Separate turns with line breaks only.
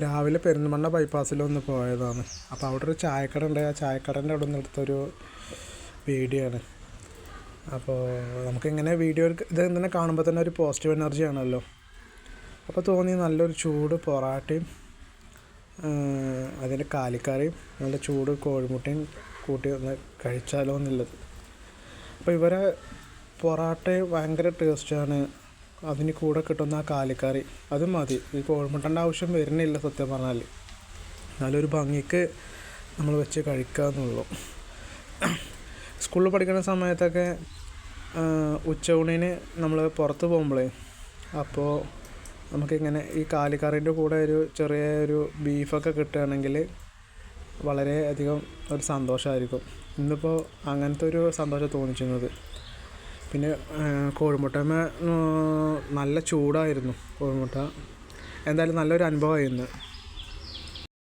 രാവിലെ പെരിന്തൽമണ്ണ ബൈപ്പാസിലൊന്ന് പോയതാണ്. അപ്പോൾ അവിടെ ഒരു ചായക്കട ഉണ്ട്. ആ ചായക്കടേൻ്റെ അവിടെ നിന്ന് എടുത്തൊരു വീഡിയോ ആണ്. അപ്പോൾ നമുക്കിങ്ങനെ വീഡിയോ ഇത് തന്നെ കാണുമ്പോൾ തന്നെ ഒരു പോസിറ്റീവ് എനർജി ആണല്ലോ. അപ്പോൾ തോന്നി നല്ലൊരു ചൂട് പൊറാട്ടയും അതിൻ്റെ കാലിക്കറിയും നല്ല ചൂട് കോഴിമുട്ടയും കൂട്ടി ഒന്ന് കഴിച്ചാലോ എന്നുള്ളത്. അപ്പോൾ ഇവരെ പൊറാട്ട ഭയങ്കര ടേസ്റ്റാണ്. അതിന് കൂടെ കിട്ടുന്ന ആ കാലിക്കറി അത് മതി. ഈ കോഴിമുട്ടൻ്റെ ആവശ്യം വരുന്നില്ല സത്യം പറഞ്ഞാൽ. നല്ലൊരു ഭംഗിക്ക് നമ്മൾ വെച്ച് കഴിക്കാമെന്നുള്ളൂ. സ്കൂളിൽ പഠിക്കുന്ന സമയത്തൊക്കെ ഉച്ചയൂണിന് നമ്മൾ പുറത്ത് പോകുമ്പോഴേ അപ്പോൾ നമുക്കിങ്ങനെ ഈ കാലിക്കറീൻ്റെ കൂടെ ഒരു ചെറിയ ഒരു ബീഫൊക്കെ കിട്ടുകയാണെങ്കിൽ വളരെ അധികം ഒരു സന്തോഷമായിരിക്കും. ഇന്നിപ്പോൾ അങ്ങനത്തെ ഒരു സന്തോഷം തോന്നിച്ചിരുന്നത്. പിന്നെ കോഴിമുട്ടമേ നല്ല ചൂടായിരുന്നു കോഴിമുട്ട. എന്തായാലും നല്ലൊരു അനുഭവമായിരുന്നു.